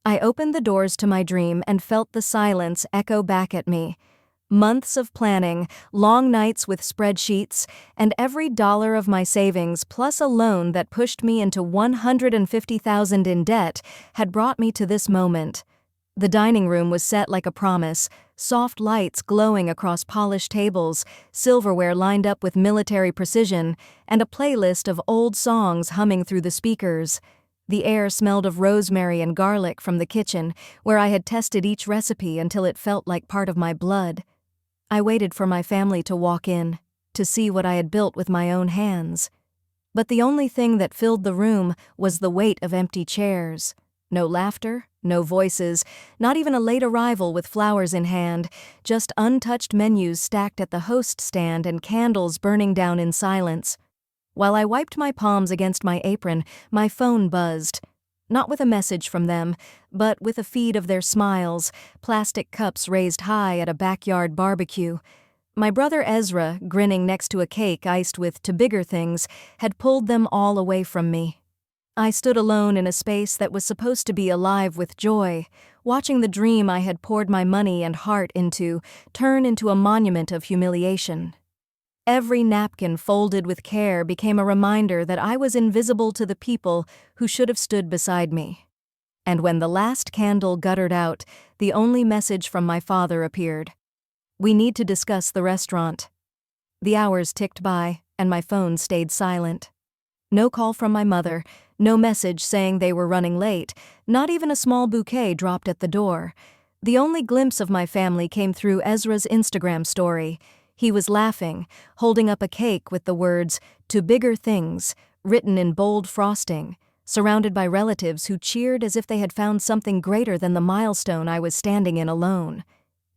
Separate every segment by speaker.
Speaker 1: I opened the doors to my dream and felt the silence echo back at me. Months of planning, long nights with spreadsheets, and every dollar of my savings plus a loan that pushed me into $150,000 in debt had brought me to this moment. The dining room was set like a promise, soft lights glowing across polished tables, silverware lined up with military precision, and a playlist of old songs humming through the speakers. The air smelled of rosemary and garlic from the kitchen, where I had tested each recipe until it felt like part of my blood. I waited for my family to walk in, to see what I had built with my own hands. But the only thing that filled the room was the weight of empty chairs. No laughter, no voices, not even a late arrival with flowers in hand, just untouched menus stacked at the host stand and candles burning down in silence. While I wiped my palms against my apron, my phone buzzed. Not with a message from them, but with a feed of their smiles, plastic cups raised high at a backyard barbecue. My brother Ezra, grinning next to a cake iced with "to bigger things," had pulled them all away from me. I stood alone in a space that was supposed to be alive with joy, watching the dream I had poured my money and heart into turn into a monument of humiliation. Every napkin folded with care became a reminder that I was invisible to the people who should have stood beside me. And when the last candle guttered out, the only message from my father appeared. "We need to discuss the restaurant." The hours ticked by, and my phone stayed silent. No call from my mother, no message saying they were running late, not even a small bouquet dropped at the door. The only glimpse of my family came through Ezra's Instagram story. He was laughing, holding up a cake with the words, "To bigger things," written in bold frosting, surrounded by relatives who cheered as if they had found something greater than the milestone I was standing in alone.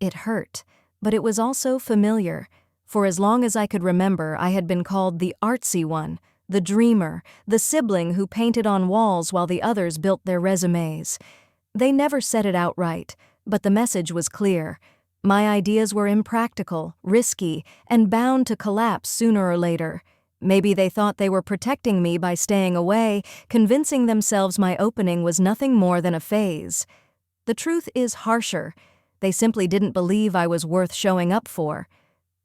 Speaker 1: It hurt, but it was also familiar. For as long as I could remember, I had been called the artsy one, the dreamer, the sibling who painted on walls while the others built their resumes. They never said it outright, but the message was clear. My ideas were impractical, risky, and bound to collapse sooner or later. Maybe they thought they were protecting me by staying away, convincing themselves my opening was nothing more than a phase. The truth is harsher. They simply didn't believe I was worth showing up for.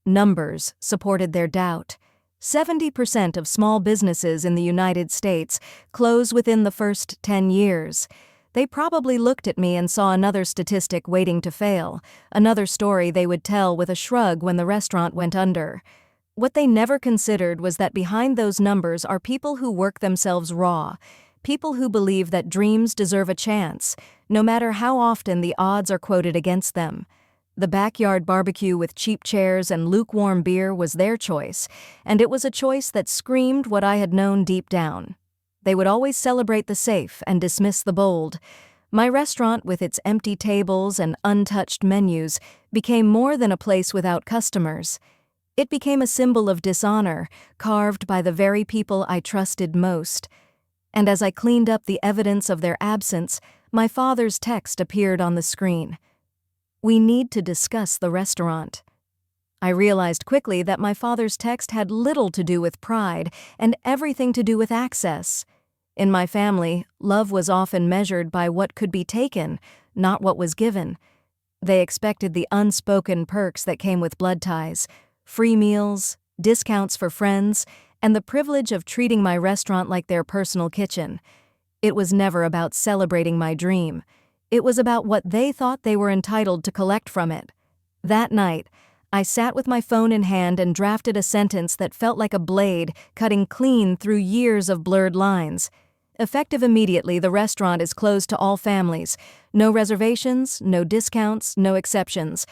Speaker 1: Numbers supported their doubt. 70% of small businesses in the United States close within the first 10 years. They probably looked at me and saw another statistic waiting to fail, another story they would tell with a shrug when the restaurant went under. What they never considered was that behind those numbers are people who work themselves raw, people who believe that dreams deserve a chance, no matter how often the odds are quoted against them. The backyard barbecue with cheap chairs and lukewarm beer was their choice, and it was a choice that screamed what I had known deep down. They would always celebrate the safe and dismiss the bold. My restaurant, with its empty tables and untouched menus, became more than a place without customers. It became a symbol of dishonor, carved by the very people I trusted most. And as I cleaned up the evidence of their absence, my father's text appeared on the screen. "We need to discuss the restaurant." I realized quickly that my father's text had little to do with pride and everything to do with access. In my family, love was often measured by what could be taken, not what was given. They expected the unspoken perks that came with blood ties, free meals, discounts for friends, and the privilege of treating my restaurant like their personal kitchen. It was never about celebrating my dream. It was about what they thought they were entitled to collect from it. That night, I sat with my phone in hand and drafted a sentence that felt like a blade cutting clean through years of blurred lines. Effective immediately, the restaurant is closed to all families. No reservations, no discounts, no exceptions.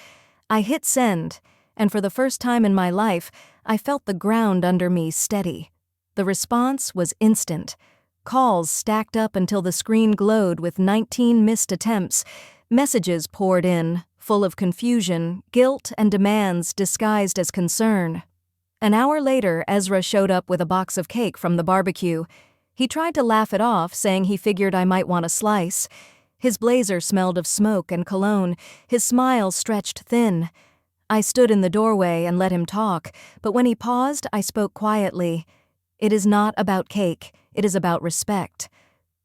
Speaker 1: I hit send, and for the first time in my life, I felt the ground under me steady. The response was instant. Calls stacked up until the screen glowed with 19 missed attempts. Messages poured in, full of confusion, guilt, and demands disguised as concern. An hour later, Ezra showed up with a box of cake from the barbecue. He tried to laugh it off, saying he figured I might want a slice. His blazer smelled of smoke and cologne, his smile stretched thin. I stood in the doorway and let him talk, but when he paused, I spoke quietly. "It is not about cake, it is about respect."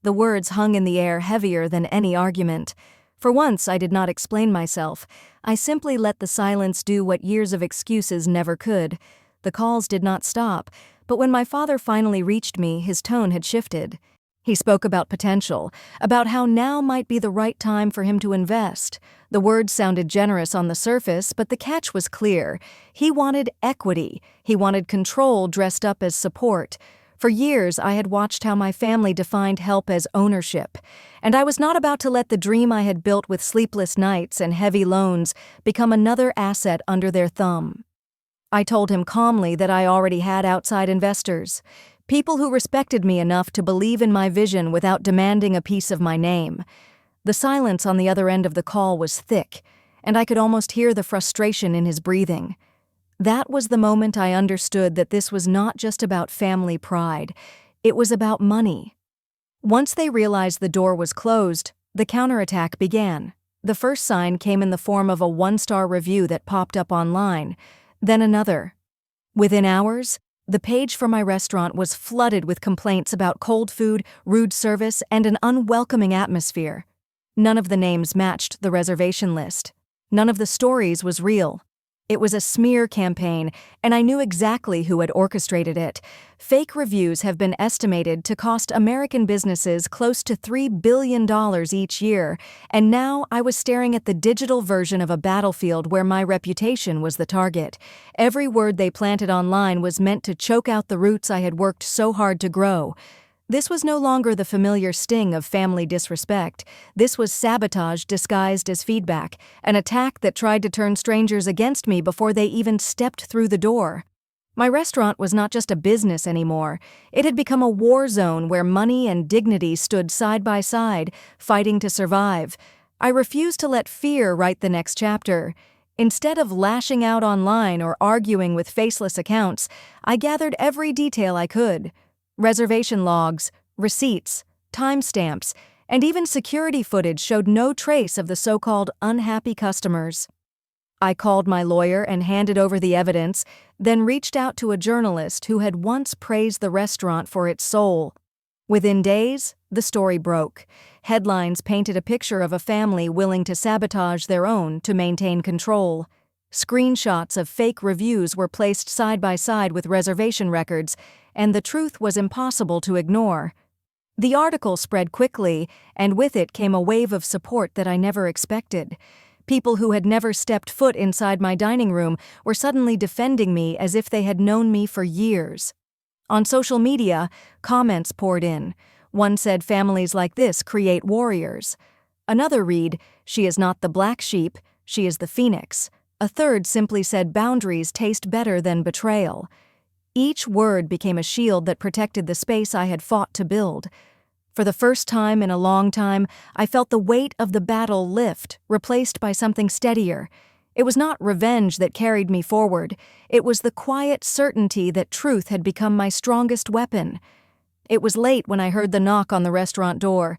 Speaker 1: The words hung in the air heavier than any argument. For once, I did not explain myself. I simply let the silence do what years of excuses never could. The calls did not stop, but when my father finally reached me, his tone had shifted. He spoke about potential, about how now might be the right time for him to invest. The words sounded generous on the surface, but the catch was clear. He wanted equity. He wanted control dressed up as support. For years, I had watched how my family defined help as ownership, and I was not about to let the dream I had built with sleepless nights and heavy loans become another asset under their thumb. I told him calmly that I already had outside investors, people who respected me enough to believe in my vision without demanding a piece of my name. The silence on the other end of the call was thick, and I could almost hear the frustration in his breathing. That was the moment I understood that this was not just about family pride, it was about money. Once they realized the door was closed, the counterattack began. The first sign came in the form of a 1-star review that popped up online, then another. Within hours, the page for my restaurant was flooded with complaints about cold food, rude service, and an unwelcoming atmosphere. None of the names matched the reservation list. None of the stories was real. It was a smear campaign, and I knew exactly who had orchestrated it. Fake reviews have been estimated to cost American businesses close to $3 billion each year, and now I was staring at the digital version of a battlefield where my reputation was the target. Every word they planted online was meant to choke out the roots I had worked so hard to grow. This was no longer the familiar sting of family disrespect. This was sabotage disguised as feedback, an attack that tried to turn strangers against me before they even stepped through the door. My restaurant was not just a business anymore. It had become a war zone where money and dignity stood side by side, fighting to survive. I refused to let fear write the next chapter. Instead of lashing out online or arguing with faceless accounts, I gathered every detail I could. Reservation logs, receipts, timestamps, and even security footage showed no trace of the so-called unhappy customers. I called my lawyer and handed over the evidence, then reached out to a journalist who had once praised the restaurant for its soul. Within days, the story broke. Headlines painted a picture of a family willing to sabotage their own to maintain control. Screenshots of fake reviews were placed side by side with reservation records, and the truth was impossible to ignore. The article spread quickly, and with it came a wave of support that I never expected. People who had never stepped foot inside my dining room were suddenly defending me as if they had known me for years. On social media, comments poured in. One said families like this create warriors. Another read, "She is not the black sheep, she is the phoenix." A third simply said boundaries taste better than betrayal. Each word became a shield that protected the space I had fought to build. For the first time in a long time, I felt the weight of the battle lift, replaced by something steadier. It was not revenge that carried me forward. It was the quiet certainty that truth had become my strongest weapon. It was late when I heard the knock on the restaurant door.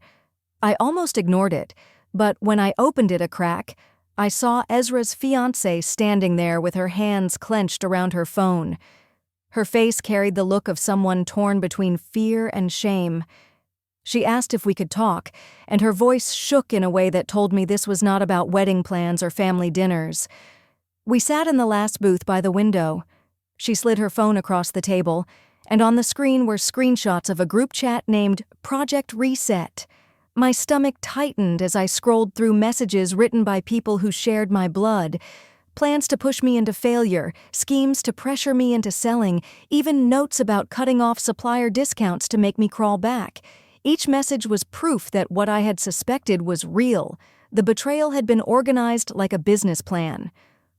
Speaker 1: I almost ignored it, but when I opened it a crack, I saw Ezra's fiancée standing there with her hands clenched around her phone. Her face carried the look of someone torn between fear and shame. She asked if we could talk, and her voice shook in a way that told me this was not about wedding plans or family dinners. We sat in the last booth by the window. She slid her phone across the table, and on the screen were screenshots of a group chat named Project Reset. My stomach tightened as I scrolled through messages written by people who shared my blood. Plans to push me into failure, schemes to pressure me into selling, even notes about cutting off supplier discounts to make me crawl back. Each message was proof that what I had suspected was real. The betrayal had been organized like a business plan.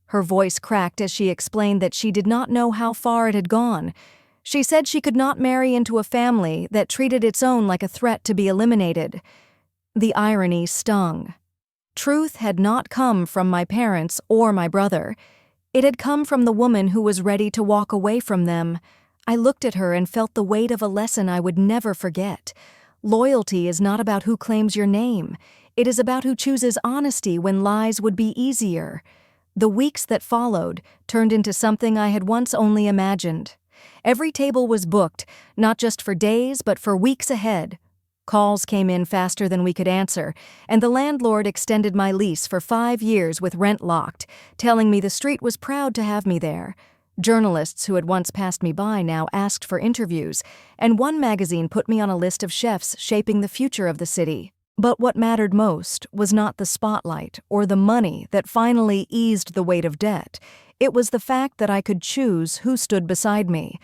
Speaker 1: Her voice cracked as she explained that she did not know how far it had gone. She said she could not marry into a family that treated its own like a threat to be eliminated. The irony stung. Truth had not come from my parents or my brother. It had come from the woman who was ready to walk away from them. I looked at her and felt the weight of a lesson I would never forget. Loyalty is not about who claims your name. It is about who chooses honesty when lies would be easier. The weeks that followed turned into something I had once only imagined. Every table was booked, not just for days but for weeks ahead. Calls came in faster than we could answer, and the landlord extended my lease for 5 years with rent locked, telling me the street was proud to have me there. Journalists who had once passed me by now asked for interviews, and one magazine put me on a list of chefs shaping the future of the city. But what mattered most was not the spotlight or the money that finally eased the weight of debt. It was the fact that I could choose who stood beside me.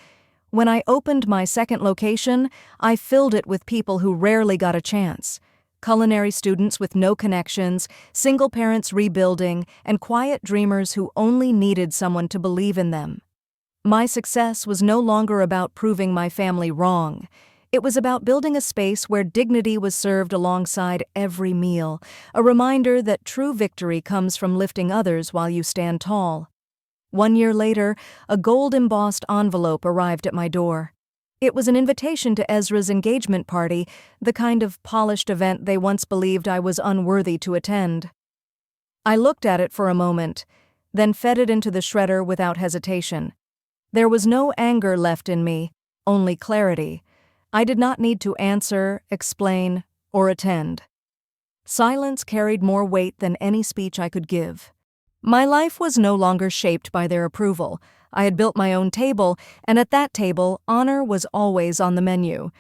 Speaker 1: When I opened my second location, I filled it with people who rarely got a chance. Culinary students with no connections, single parents rebuilding, and quiet dreamers who only needed someone to believe in them. My success was no longer about proving my family wrong. It was about building a space where dignity was served alongside every meal, a reminder that true victory comes from lifting others while you stand tall. 1 year later, a gold-embossed envelope arrived at my door. It was an invitation to Ezra's engagement party, the kind of polished event they once believed I was unworthy to attend. I looked at it for a moment, then fed it into the shredder without hesitation. There was no anger left in me, only clarity. I did not need to answer, explain, or attend. Silence carried more weight than any speech I could give. My life was no longer shaped by their approval. I had built my own table, and at that table, honor was always on the menu.